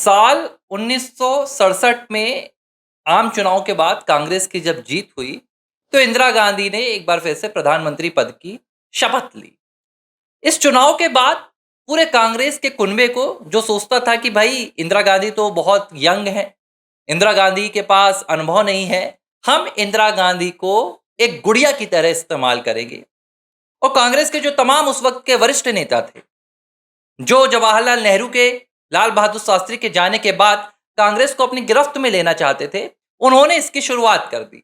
साल 1967 में आम चुनाव के बाद कांग्रेस की जब जीत हुई, तो इंदिरा गांधी ने एक बार फिर से प्रधानमंत्री पद की शपथ ली। इस चुनाव के बाद पूरे कांग्रेस के कुनबे को जो सोचता था कि भाई इंदिरा गांधी तो बहुत यंग है, इंदिरा गांधी के पास अनुभव नहीं है, हम इंदिरा गांधी को एक गुड़िया की तरह इस्तेमाल करेंगे। और कांग्रेस के जो तमाम उस वक्त के वरिष्ठ नेता थे, जो जवाहरलाल नेहरू के, लाल बहादुर शास्त्री के जाने के बाद कांग्रेस को अपनी गिरफ्त में लेना चाहते थे, उन्होंने इसकी शुरुआत कर दी।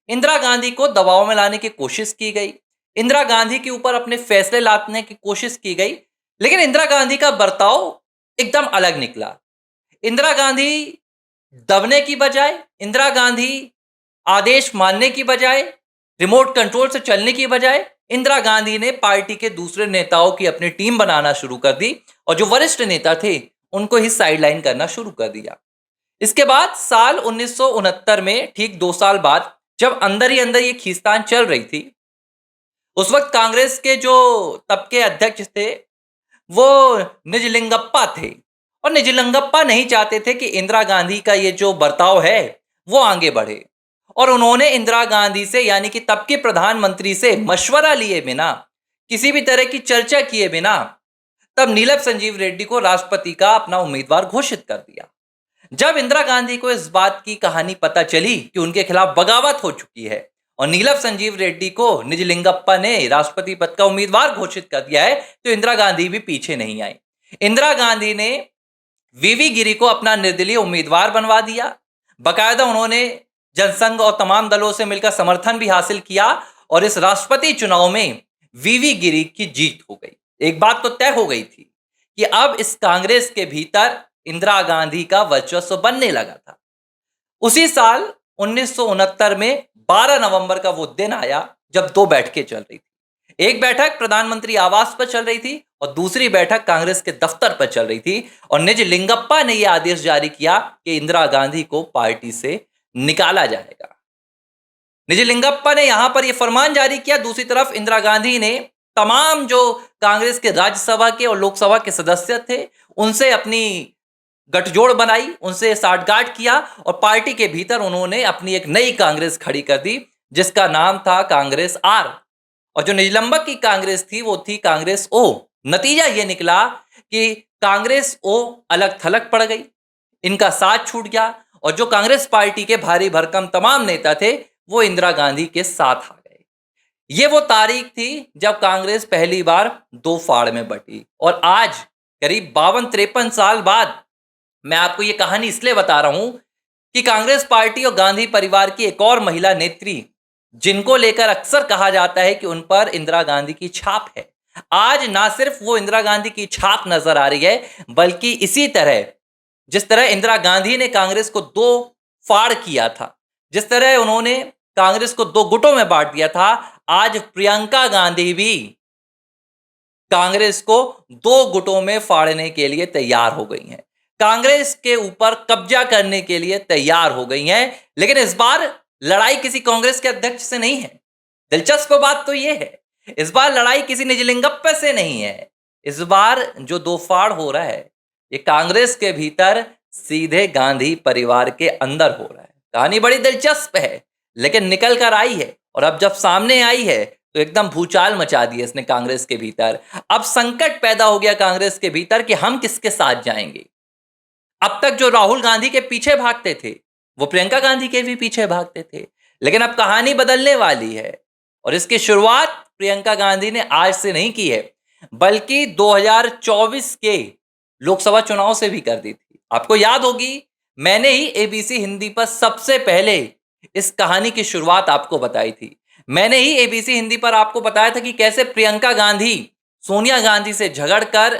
इंदिरा गांधी को दबाव में लाने की कोशिश की गई, इंदिरा गांधी के ऊपर अपने फैसले लादने की कोशिश की गई, लेकिन इंदिरा गांधी का बर्ताव एकदम अलग निकला। इंदिरा गांधी दबने की बजाय, इंदिरा गांधी आदेश मानने की बजाय, रिमोट कंट्रोल से चलने की बजाय, इंदिरा गांधी ने पार्टी के दूसरे नेताओं की अपनी टीम बनाना शुरू कर दी और जो वरिष्ठ नेता थे उनको ही साइडलाइन करना शुरू कर दिया। इसके बाद साल 1969 में, ठीक 2 साल बाद, जब अंदर ही अंदर ये खींचतान चल रही थी, उस वक्त कांग्रेस के जो तब के अध्यक्ष थे वो निजलिंगप्पा थे। और निजलिंगप्पा नहीं चाहते थे कि इंदिरा गांधी का ये जो बर्ताव है वो आगे बढ़े, और उन्होंने इंदिरा गांधी से, यानी कि तब के प्रधानमंत्री से मशवरा लिए बिना, किसी भी तरह की चर्चा किए बिना, तब नीलम संजीव रेड्डी को राष्ट्रपति का अपना उम्मीदवार घोषित कर दिया। जब इंदिरा गांधी को इस बात की कहानी पता चली कि उनके खिलाफ बगावत हो चुकी है और नीलम संजीव रेड्डी को निजलिंगप्पा ने राष्ट्रपति पद का उम्मीदवार घोषित कर दिया है, तो इंदिरा गांधी भी पीछे नहीं आई। इंदिरा गांधी ने वीवी गिरी को अपना निर्दलीय उम्मीदवार बनवा दिया। बकायदा उन्होंने जनसंघ और तमाम दलों से मिलकर समर्थन भी हासिल किया और इस राष्ट्रपति चुनाव में वीवी गिरी की जीत हो गई। एक बात तो तय हो गई थी कि अब इस कांग्रेस के भीतर इंदिरा गांधी का वर्चस्व बनने लगा था। उसी साल 1969 में 12 नवंबर का वो दिन आया जब दो बैठकें चल रही थी। एक बैठक प्रधानमंत्री आवास पर चल रही थी और दूसरी बैठक कांग्रेस के दफ्तर पर चल रही थी, और निजलिंगप्पा ने यह आदेश जारी किया कि इंदिरा गांधी को पार्टी से निकाला जाएगा। निजलिंगप्पा ने यहां पर यह फरमान जारी किया। दूसरी तरफ इंदिरा गांधी ने तमाम जो कांग्रेस के राज्यसभा के और लोकसभा के सदस्य थे उनसे अपनी गठजोड़ बनाई, उनसे साठगांठ किया और पार्टी के भीतर उन्होंने अपनी एक नई कांग्रेस खड़ी कर दी जिसका नाम था कांग्रेस आर। और जो निजलंबक की कांग्रेस थी वो थी कांग्रेस ओ। नतीजा ये निकला कि कांग्रेस ओ अलग थलग पड़ गई, इनका साथ छूट गया और जो कांग्रेस पार्टी के भारी भरकम तमाम नेता थे वो इंदिरा गांधी के साथ आ गए। ये वो तारीख थी जब कांग्रेस पहली बार दो फाड़ में बटी। और आज करीब 52-53 साल बाद मैं आपको ये कहानी इसलिए बता रहा हूं कि कांग्रेस पार्टी और गांधी परिवार की एक और महिला नेत्री, जिनको लेकर अक्सर कहा जाता है कि उन पर इंदिरा गांधी की छाप है, आज ना सिर्फ वो इंदिरा गांधी की छाप नजर आ रही है, बल्कि इसी तरह जिस तरह इंदिरा गांधी ने कांग्रेस को दो फाड़ किया था, जिस तरह उन्होंने कांग्रेस को दो गुटों में बांट दिया था, आज प्रियंका गांधी भी कांग्रेस को दो गुटों में फाड़ने के लिए तैयार हो गई हैं, कांग्रेस के ऊपर कब्जा करने के लिए तैयार हो गई हैं। लेकिन इस बार लड़ाई किसी कांग्रेस के अध्यक्ष से नहीं है। दिलचस्प बात तो यह है, इस बार लड़ाई किसी निजलिंगप्पा से नहीं है। इस बार जो दो फाड़ हो रहा है ये कांग्रेस के भीतर सीधे गांधी परिवार के अंदर हो रहा है। कहानी बड़ी दिलचस्प है लेकिन निकल कर आई है, और अब जब सामने आई है तो एकदम भूचाल मचा दी इसने कांग्रेस के भीतर। अब संकट पैदा हो गया कांग्रेस के भीतर कि हम किसके साथ जाएंगे। अब तक जो राहुल गांधी के पीछे भागते थे वो प्रियंका गांधी के भी पीछे भागते थे, लेकिन अब कहानी बदलने वाली है और इसकी शुरुआत प्रियंका गांधी ने आज से नहीं की है, बल्कि 2024 के लोकसभा चुनाव से भी कर दी थी। आपको याद होगी, मैंने ही एबीसी हिंदी पर सबसे पहले इस कहानी की शुरुआत आपको बताई थी। मैंने ही एबीसी हिंदी पर आपको बताया था कि कैसे प्रियंका गांधी सोनिया गांधी से झगड़कर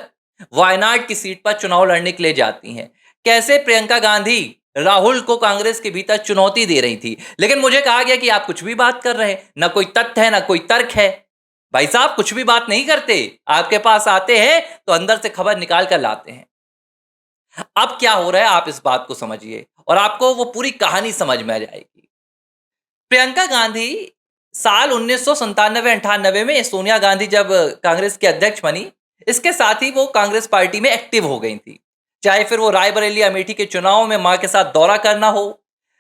वायनाड की सीट पर चुनाव लड़ने के लिए जाती हैं, कैसे प्रियंका गांधी राहुल को कांग्रेस के भीतर चुनौती दे रही थी। लेकिन मुझे कहा गया कि आप कुछ भी बात कर रहे हैं, ना कोई तथ्य है ना कोई तर्क है। भाई साहब, कुछ भी बात नहीं करते, आपके पास आते हैं तो अंदर से खबर निकाल कर लाते हैं। अब क्या हो रहा है आप इस बात को समझिए और आपको वो पूरी कहानी समझ में आ जाएगी। प्रियंका गांधी साल 1997-98 में सोनिया गांधी जब कांग्रेस के अध्यक्ष बनी, इसके साथ ही वो कांग्रेस पार्टी में एक्टिव हो गई थी। चाहे फिर वो रायबरेली अमेठी के चुनाव में मां के साथ दौरा करना हो,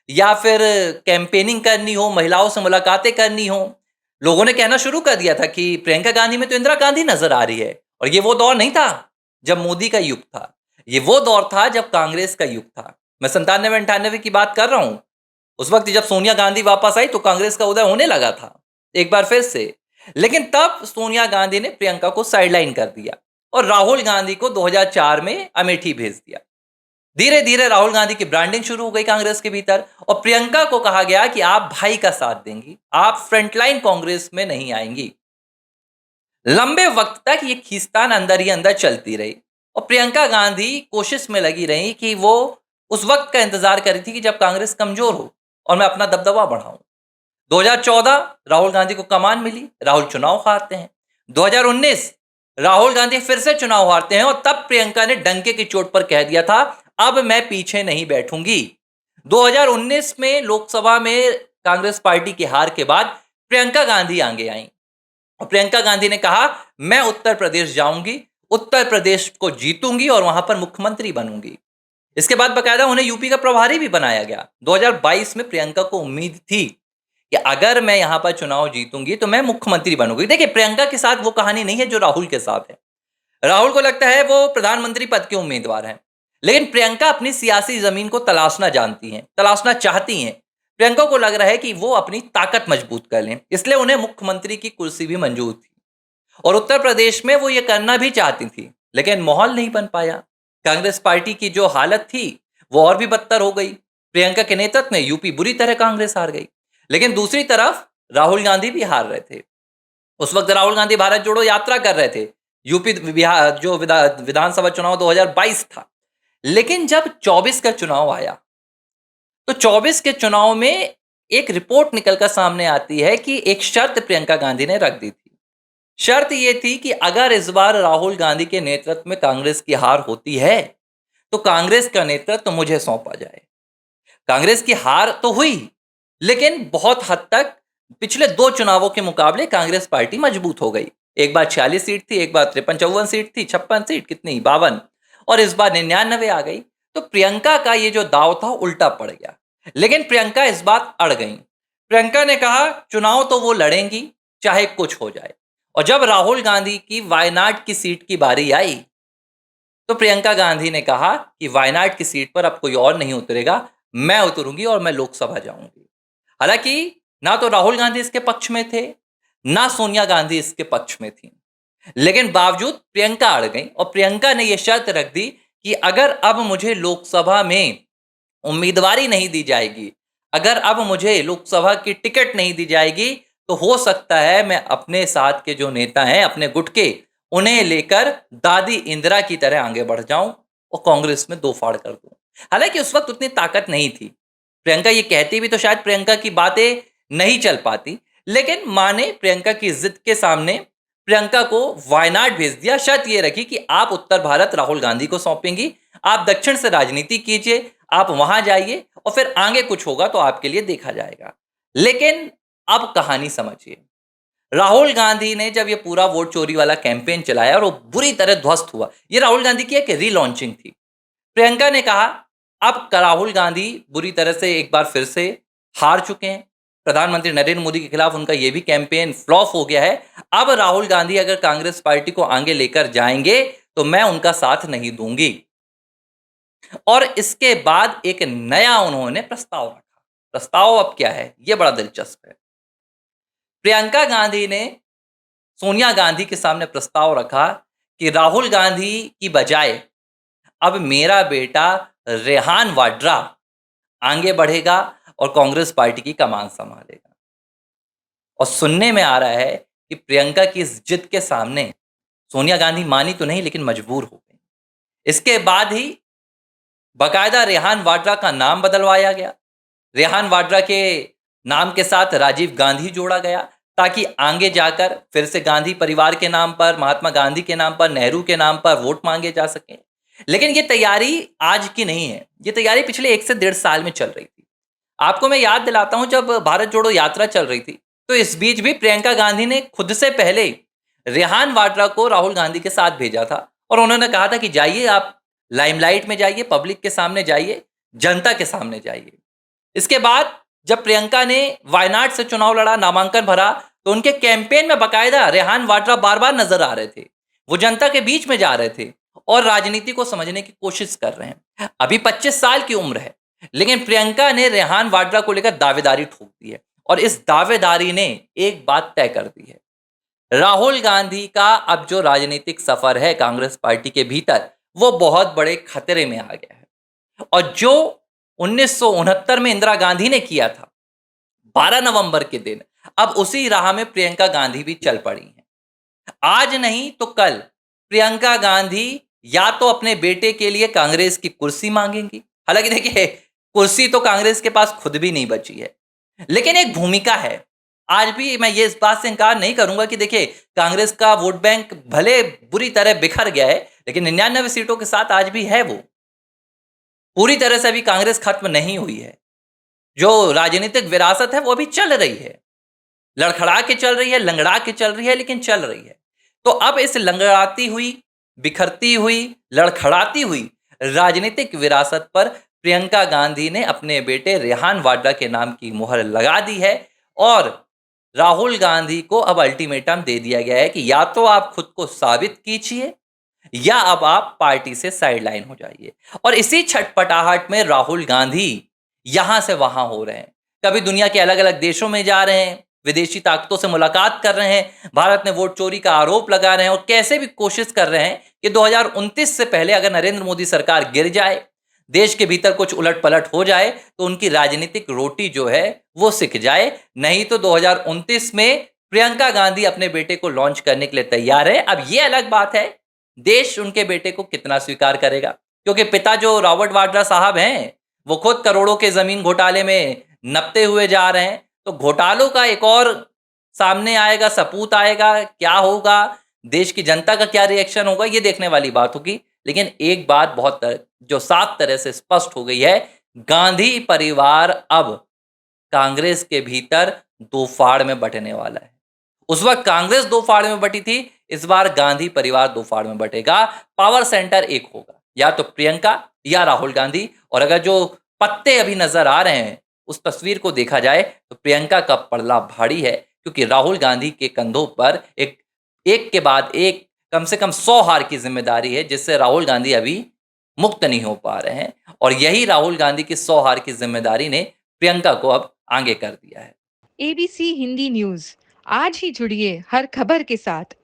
या फिर कैंपेनिंग करनी हो, महिलाओं से मुलाकातें करनी हो। लोगों ने कहना शुरू कर दिया था कि प्रियंका गांधी में तो इंदिरा गांधी नजर आ रही है। और ये वो दौर नहीं था जब मोदी का युग था, ये वो दौर था जब कांग्रेस का युग था। मैं 97-98 की बात कर रहा हूं। उस वक्त जब सोनिया गांधी वापस आई तो कांग्रेस का उदय होने लगा था एक बार फिर से। लेकिन तब सोनिया गांधी ने प्रियंका को साइडलाइन कर दिया और राहुल गांधी को 2004 में अमेठी भेज दिया। धीरे धीरे राहुल गांधी की ब्रांडिंग शुरू हो गई कांग्रेस के भीतर, और प्रियंका को कहा गया कि आप भाई का साथ देंगी, आप फ्रंटलाइन कांग्रेस में नहीं आएंगी। लंबे वक्त तक ये खींचतान अंदर ही अंदर चलती रही, और प्रियंका गांधी कोशिश में लगी रही कि वो उस वक्त का इंतजार कर रही थी कि जब कांग्रेस कमजोर हो और मैं अपना दबदबा बढ़ाऊं। 2014 राहुल गांधी को कमान मिली, राहुल चुनाव हारते हैं। 2019 राहुल गांधी फिर से चुनाव हारते हैं, और तब प्रियंका ने डंके की चोट पर कह दिया था, अब मैं पीछे नहीं बैठूंगी। 2019 में लोकसभा में कांग्रेस पार्टी की हार के बाद प्रियंका गांधी आगे आई, और प्रियंका गांधी ने कहा, मैं उत्तर प्रदेश जाऊंगी, उत्तर प्रदेश को जीतूंगी और वहां पर मुख्यमंत्री बनूंगी। इसके बाद बकायदा उन्हें यूपी का प्रभारी भी बनाया गया। 2022 में प्रियंका को उम्मीद थी कि अगर मैं यहां पर चुनाव जीतूंगी तो मैं मुख्यमंत्री बनूंगी। देखिए, प्रियंका के साथ वो कहानी नहीं है जो राहुल के साथ है। राहुल को लगता है वो प्रधानमंत्री पद के उम्मीदवार हैं, लेकिन प्रियंका अपनी सियासी जमीन को तलाशना जानती हैं, तलाशना चाहती हैं। प्रियंका को लग रहा है कि वो अपनी ताकत मजबूत कर लें, इसलिए उन्हें मुख्यमंत्री की कुर्सी भी मंजूर थी, और उत्तर प्रदेश में वो ये करना भी चाहती थी, लेकिन माहौल नहीं बन पाया। कांग्रेस पार्टी की जो हालत थी वो और भी बदतर हो गई। प्रियंका के नेतृत्व में यूपी बुरी तरह कांग्रेस हार गई, लेकिन दूसरी तरफ राहुल गांधी भी हार रहे थे। उस वक्त राहुल गांधी भारत जोड़ो यात्रा कर रहे थे। यूपी बिहार जो विधानसभा चुनाव 2022 था, लेकिन जब 24 का चुनाव आया तो 24 के चुनाव में एक रिपोर्ट निकलकर सामने आती है कि एक शर्त प्रियंका गांधी ने रख दी थी। शर्त यह थी कि अगर इस बार राहुल गांधी के नेतृत्व में कांग्रेस की हार होती है तो कांग्रेस का नेतृत्व मुझे सौंपा जाए। कांग्रेस की हार तो हुई, लेकिन बहुत हद तक पिछले दो चुनावों के मुकाबले कांग्रेस पार्टी मजबूत हो गई। एक बार 46 सीट थी, एक बार 53-54 सीट थी, 56 सीट कितनी 52, और इस बार 99 आ गई। तो प्रियंका का ये जो दाव था उल्टा पड़ गया, लेकिन प्रियंका इस बात अड़ गई। प्रियंका ने कहा चुनाव तो वो लड़ेंगी चाहे कुछ हो जाए। और जब राहुल गांधी की वायनाड की सीट की बारी आई तो प्रियंका गांधी ने कहा कि वायनाड की सीट पर अब कोई और नहीं उतरेगा, मैं उतरूंगी और मैं लोकसभा जाऊंगी। हालांकि ना तो राहुल गांधी इसके पक्ष में थे, ना सोनिया गांधी इसके पक्ष में थी, लेकिन बावजूद प्रियंका अड़ गई, और प्रियंका ने यह शर्त रख दी कि अगर अब मुझे लोकसभा में उम्मीदवारी नहीं दी जाएगी, अगर अब मुझे लोकसभा की टिकट नहीं दी जाएगी, तो हो सकता है मैं अपने साथ के जो नेता हैं, अपने गुट के, उन्हें लेकर दादी इंदिरा की तरह आगे बढ़ जाऊं और कांग्रेस में दो फाड़ कर दूं। हालांकि उस वक्त उतनी ताकत नहीं थी। प्रियंका ये कहती भी तो शायद प्रियंका की बातें नहीं चल पाती, लेकिन मां ने प्रियंका की जिद के सामने प्रियंका को वायनाड भेज दिया। शर्त ये रखी कि आप उत्तर भारत राहुल गांधी को सौंपेंगी, आप दक्षिण से राजनीति कीजिए, आप वहां जाइए और फिर आगे कुछ होगा तो आपके लिए देखा जाएगा। लेकिन अब कहानी समझिए। राहुल गांधी ने जब ये पूरा वोट चोरी वाला कैंपेन चलाया और वो बुरी तरह ध्वस्त हुआ, ये राहुल गांधी की एक रीलॉन्चिंग थी। प्रियंका ने कहा अब राहुल गांधी बुरी तरह से एक बार फिर से हार चुके हैं, प्रधानमंत्री नरेंद्र मोदी के खिलाफ उनका ये भी कैंपेन फ्लॉप हो गया है। अब राहुल गांधी अगर कांग्रेस पार्टी को आगे लेकर जाएंगे तो मैं उनका साथ नहीं दूंगी। और इसके बाद एक नया उन्होंने प्रस्ताव रखा। प्रस्ताव अब क्या है, यह बड़ा दिलचस्प है। प्रियंका गांधी ने सोनिया गांधी के सामने प्रस्ताव रखा कि राहुल गांधी की बजाय अब मेरा बेटा रेहान वाड्रा आगे बढ़ेगा और कांग्रेस पार्टी की कमान संभालेगा। और सुनने में आ रहा है कि प्रियंका की इस जिद के सामने सोनिया गांधी मानी तो नहीं, लेकिन मजबूर हो गई। इसके बाद ही बाकायदा रेहान वाड्रा का नाम बदलवाया गया। रेहान वाड्रा के नाम के साथ राजीव गांधी जोड़ा गया, ताकि आगे जाकर फिर से गांधी परिवार के नाम पर, महात्मा गांधी के नाम पर, नेहरू के नाम पर वोट मांगे जा सके। लेकिन ये तैयारी आज की नहीं है, ये तैयारी पिछले 1 से 1.5 साल में चल रही थी। आपको मैं याद दिलाता हूं, जब भारत जोड़ो यात्रा चल रही थी तो इस बीच भी प्रियंका गांधी ने खुद से पहले रेहान वाड्रा को राहुल गांधी के साथ भेजा था, और उन्होंने कहा था कि जाइए आप लाइमलाइट में जाइए, पब्लिक के सामने जाइए, जनता के सामने जाइए। इसके बाद जब प्रियंका ने वायनाड से चुनाव लड़ा, नामांकन भरा, तो उनके कैंपेन में बकायदा रेहान वाड्रा बार-बार नजर आ रहे थे। वो जनता के बीच में जा रहे थे और राजनीति को समझने की कोशिश कर रहे हैं। अभी 25 साल की उम्र है, लेकिन प्रियंका ने रेहान वाड्रा को लेकर दावेदारी ठोक दी है और इस दावेदारी ने एक बात तय कर दी है। राहुल गांधी का अब जो राजनीतिक सफर है कांग्रेस पार्टी के भीतर, वो बहुत बड़े खतरे में आ गया है। और जो 1969 में इंदिरा गांधी ने किया था 12 नवंबर के दिन, अब उसी राह में प्रियंका गांधी भी चल पड़ी हैं। आज नहीं तो कल प्रियंका गांधी या तो अपने बेटे के लिए कांग्रेस की कुर्सी मांगेंगी। हालांकि देखिए, कुर्सी तो कांग्रेस के पास खुद भी नहीं बची है, लेकिन एक भूमिका है। आज भी मैं ये इस बात से इनकार नहीं करूंगा कि देखिए, कांग्रेस का वोट बैंक भले बुरी तरह बिखर गया है, लेकिन 99 सीटों के साथ आज भी है। वो पूरी तरह से अभी कांग्रेस खत्म नहीं हुई है। जो राजनीतिक विरासत है वो अभी चल रही है, लड़खड़ा के चल रही है, लंगड़ा के चल रही है, लेकिन चल रही है। तो अब इस लंगड़ाती हुई, बिखरती हुई, लड़खड़ाती हुई राजनीतिक विरासत पर प्रियंका गांधी ने अपने बेटे रेहान वाड्रा के नाम की मुहर लगा दी है और राहुल गांधी को अब अल्टीमेटम दे दिया गया है कि या तो आप खुद को साबित कीजिए या अब आप पार्टी से साइडलाइन हो जाइए। और इसी छटपटाहट में राहुल गांधी यहां से वहां हो रहे हैं, कभी दुनिया के अलग अलग देशों में जा रहे हैं, विदेशी ताकतों से मुलाकात कर रहे हैं, भारत में वोट चोरी का आरोप लगा रहे हैं और कैसे भी कोशिश कर रहे हैं कि 2029 से पहले अगर नरेंद्र मोदी सरकार गिर जाए, देश के भीतर कुछ उलट पलट हो जाए, तो उनकी राजनीतिक रोटी जो है वो सिक जाए। नहीं तो 2029 में प्रियंका गांधी अपने बेटे को लॉन्च करने के लिए तैयार है। अब ये अलग बात है, देश उनके बेटे को कितना स्वीकार करेगा, क्योंकि पिता जो रॉबर्ट वाड्रा साहब हैं, वो खुद करोड़ों के जमीन घोटाले में नपते हुए जा रहे हैं। तो घोटालों का एक और सामने आएगा, सपूत आएगा, क्या होगा, देश की जनता का क्या रिएक्शन होगा, ये देखने वाली बात होगी। लेकिन एक बात जो साफ तरह से स्पष्ट हो गई है, गांधी परिवार अब कांग्रेस के भीतर दो फाड़ में बंटने वाला है। उस वक्त कांग्रेस दो फाड़ में बटी थी, इस बार गांधी परिवार दो फाड़ में बटेगा। पावर सेंटर एक होगा, या तो प्रियंका या राहुल गांधी। और अगर जो पत्ते अभी नजर आ रहे हैं, उस तस्वीर को देखा जाए तो प्रियंका का पड़ला भारी है, क्योंकि राहुल गांधी के कंधों पर एक के बाद एक कम से कम 100 हार की जिम्मेदारी है, जिससे राहुल गांधी अभी मुक्त नहीं हो पा रहे हैं। और यही राहुल गांधी की 100 हार की जिम्मेदारी ने प्रियंका को अब आगे कर दिया है। एबीसी हिंदी न्यूज, आज ही जुड़िए हर खबर के साथ।